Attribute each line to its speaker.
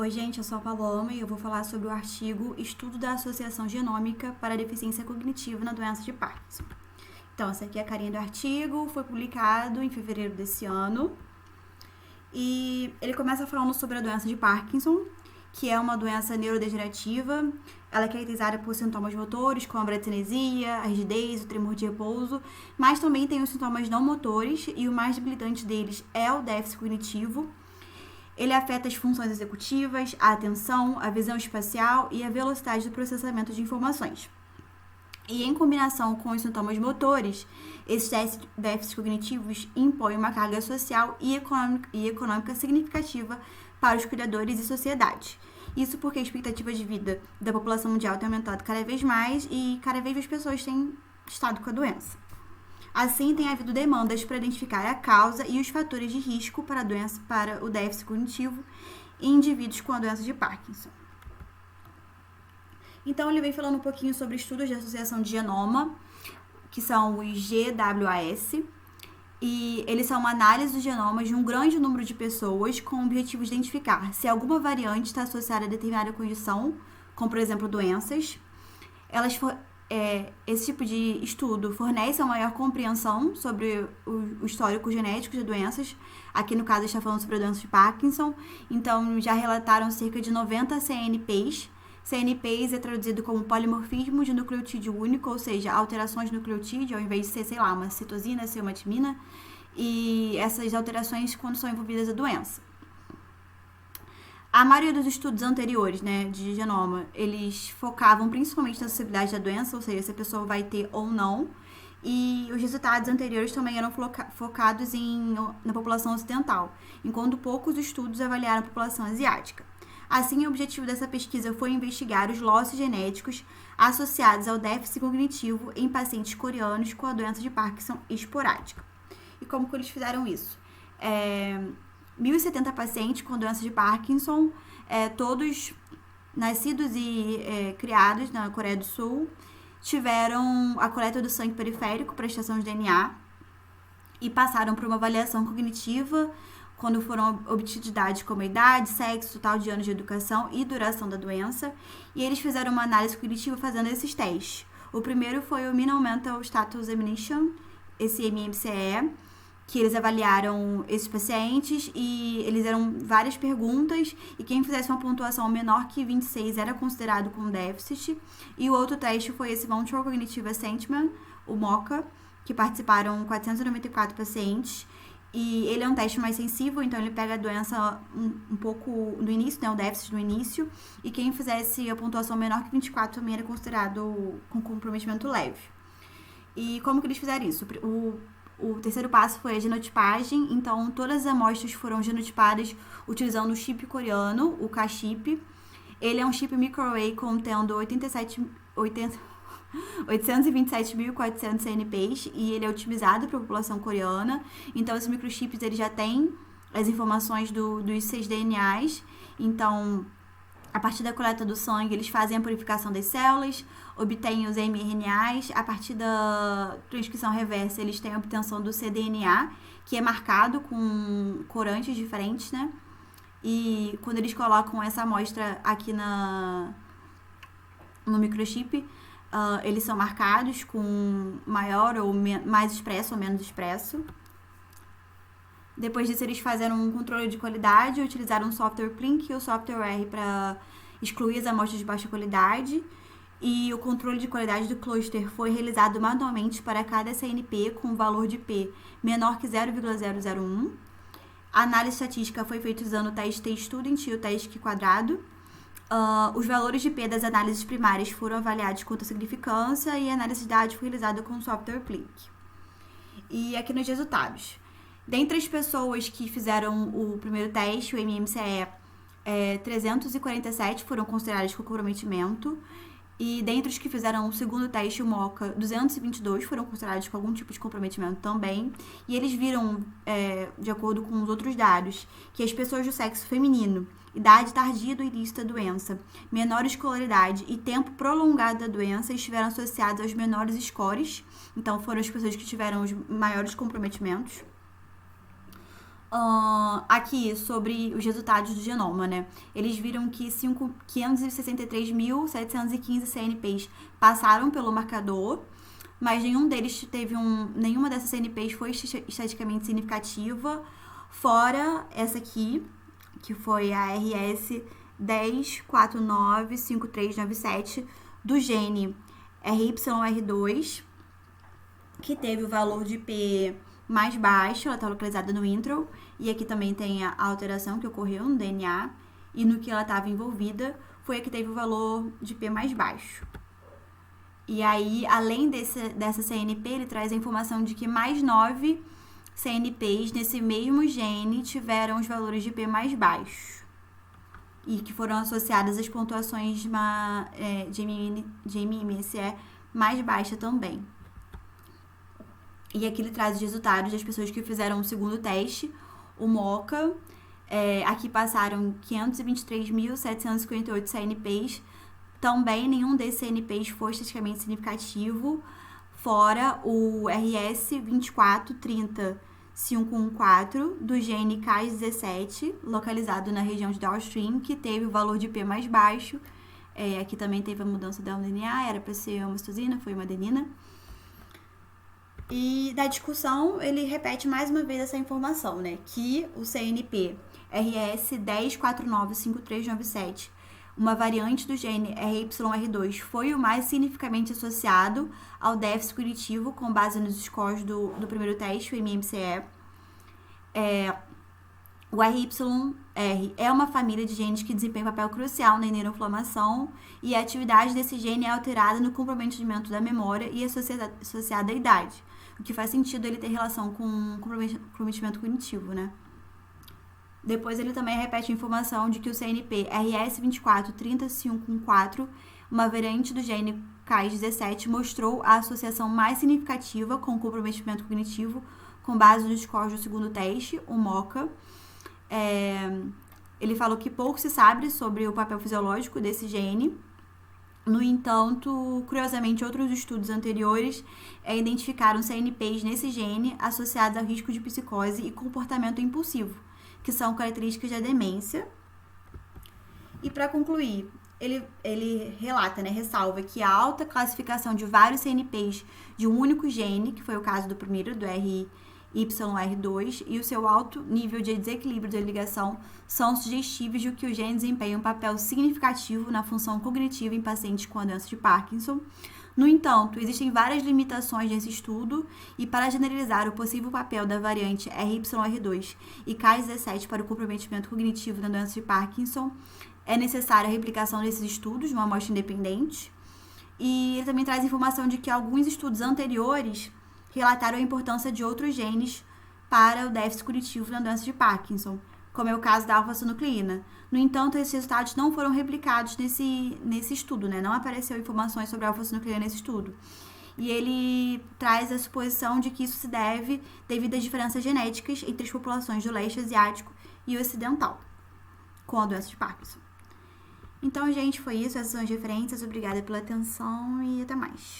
Speaker 1: Oi, gente, eu sou a Paloma e eu vou falar sobre o artigo Estudo da Associação Genômica para a Deficiência Cognitiva na Doença de Parkinson. Então, essa aqui é a carinha do artigo, foi publicado em fevereiro desse ano. E ele começa falando sobre a doença de Parkinson, que é uma doença neurodegenerativa. Ela é caracterizada por sintomas motores, como a bradicenesia, a rigidez, o tremor de repouso, mas também tem os sintomas não motores, e o mais debilitante deles é o déficit cognitivo. Ele afeta as funções executivas, a atenção, a visão espacial e a velocidade do processamento de informações. E em combinação com os sintomas motores, esses déficits cognitivos impõem uma carga social e econômica significativa para os cuidadores e sociedade. Isso porque a expectativa de vida da população mundial tem aumentado cada vez mais e cada vez mais pessoas têm estado com a doença. Assim, tem havido demandas para identificar a causa e os fatores de risco para a doença, para o déficit cognitivo em indivíduos com a doença de Parkinson. Então, ele vem falando um pouquinho sobre estudos de associação de genoma, que são os GWAS, e eles são uma análise dos genomas de um grande número de pessoas com o objetivo de identificar se alguma variante está associada a determinada condição, como, por exemplo, doenças. Esse tipo de estudo fornece uma maior compreensão sobre o histórico genético de doenças. Aqui, no caso, está falando sobre a doença de Parkinson. Então, já relataram cerca de 90 CNPs. CNPs é traduzido como polimorfismo de nucleotídeo único, ou seja, alterações de nucleotídeo, ao invés de ser, uma citosina, ser uma timina. E essas alterações quando são envolvidas a doença. A maioria dos estudos anteriores, de genoma, eles focavam principalmente na suscetibilidade da doença, ou seja, se a pessoa vai ter ou não. E os resultados anteriores também eram focados na população ocidental, enquanto poucos estudos avaliaram a população asiática. Assim, o objetivo dessa pesquisa foi investigar os losses genéticos associados ao déficit cognitivo em pacientes coreanos com a doença de Parkinson esporádica. E como que eles fizeram isso? 1.070 pacientes com doença de Parkinson, todos nascidos e criados na Coreia do Sul, tiveram a coleta do sangue periférico para extração de DNA e passaram por uma avaliação cognitiva quando foram obtidos dados como idade, sexo, total de anos de educação e duração da doença. E eles fizeram uma análise cognitiva fazendo esses testes. O primeiro foi o Minimal Mental Status Examination, esse MMCE, que eles avaliaram esses pacientes e eles eram várias perguntas e quem fizesse uma pontuação menor que 26 era considerado com déficit. E o outro teste foi esse Montreal Cognitive Assessment, o MoCA, que participaram 494 pacientes. E ele é um teste mais sensível, então ele pega a doença um pouco no início, o déficit no início, e quem fizesse a pontuação menor que 24 também era considerado com comprometimento leve. E como que eles fizeram isso? O terceiro passo foi a genotipagem, então todas as amostras foram genotipadas utilizando o chip coreano, o K-chip. Ele é um chip microarray contendo 827.400 CNPs e ele é otimizado para a população coreana. Então, esses microchips ele já tem as informações dos 6 DNAs. Então, a partir da coleta do sangue, eles fazem a purificação das células, obtêm os mRNAs. A partir da transcrição reversa, eles têm a obtenção do cDNA, que é marcado com corantes diferentes, E quando eles colocam essa amostra aqui no microchip, eles são marcados com maior ou mais expresso ou menos expresso. Depois disso, eles fizeram um controle de qualidade, utilizaram o software Plink e o software R para excluir as amostras de baixa qualidade. E o controle de qualidade do cluster foi realizado manualmente para cada CNP com um valor de P menor que 0,001. A análise estatística foi feita usando o teste T-Student e o teste quadrado. Os valores de P das análises primárias foram avaliados quanto à significância e a análise de dados foi realizada com o software Plink. E aqui nos resultados. Dentre as pessoas que fizeram o primeiro teste, o MMCE, 347 foram consideradas com comprometimento. E dentre os que fizeram o segundo teste, o MoCA, 222 foram considerados com algum tipo de comprometimento também. E eles viram, de acordo com os outros dados, que as pessoas do sexo feminino, idade tardia do início da doença, menor escolaridade e tempo prolongado da doença estiveram associados aos menores scores. Então, foram as pessoas que tiveram os maiores comprometimentos. Aqui sobre os resultados do genoma, né? Eles viram que 563.715 CNPs passaram pelo marcador, mas nenhuma dessas CNPs foi estatisticamente significativa, fora essa aqui, que foi a RS 10495397 do gene RYR2, que teve o valor de P mais baixo, ela está localizada no intro, e aqui também tem a alteração que ocorreu no DNA, e no que ela estava envolvida foi a que teve o valor de P mais baixo. E aí, além dessa CNP, ele traz a informação de que mais 9 CNPs nesse mesmo gene tiveram os valores de P mais baixo, e que foram associadas às pontuações de MMSE mais baixa também. E aqui ele traz os resultados das pessoas que fizeram o segundo teste, o MOCA. Aqui passaram 523.758 CNPs. Também nenhum desses CNPs foi estatisticamente significativo, fora o RS 2430514 do gene Cas17, localizado na região de downstream, que teve o valor de P mais baixo. Aqui também teve a mudança da DNA, era para ser uma citosina, foi uma adenina. E da discussão, ele repete mais uma vez essa informação, né? Que o CNP RS 10495397, uma variante do gene RYR2, foi o mais significativamente associado ao déficit cognitivo com base nos scores do primeiro teste, o MMSE. O RYR é uma família de genes que desempenha um papel crucial na neuroinflamação, e a atividade desse gene é alterada no comprometimento da memória e associada à idade, o que faz sentido ele ter relação com comprometimento cognitivo, né? Depois ele também repete a informação de que o CNP RS2430514, uma variante do gene Cas17, mostrou a associação mais significativa com comprometimento cognitivo com base nos scores do segundo teste, o MOCA. Ele falou que pouco se sabe sobre o papel fisiológico desse gene. No entanto, curiosamente, outros estudos anteriores identificaram CNPs nesse gene associados ao risco de psicose e comportamento impulsivo, que são características da demência. E para concluir, ele relata, né, ressalva que a alta classificação de vários CNPs de um único gene, que foi o caso do primeiro, do RYR2, e o seu alto nível de desequilíbrio da ligação são sugestivos de que o gene desempenha um papel significativo na função cognitiva em pacientes com a doença de Parkinson. No entanto, existem várias limitações nesse estudo, e para generalizar o possível papel da variante RYR2 e Cas17 para o comprometimento cognitivo na doença de Parkinson, é necessária a replicação desses estudos numa amostra independente. E ele também traz informação de que alguns estudos anteriores relataram a importância de outros genes para o déficit cognitivo na doença de Parkinson, como é o caso da alfa-synucleína. No entanto, esses resultados não foram replicados nesse estudo, né? Não apareceu informações sobre a alfa-synucleína nesse estudo. E ele traz a suposição de que isso se deve devido às diferenças genéticas entre as populações do leste asiático e o ocidental com a doença de Parkinson. Então, gente, foi isso. Essas são as referências. Obrigada pela atenção e até mais.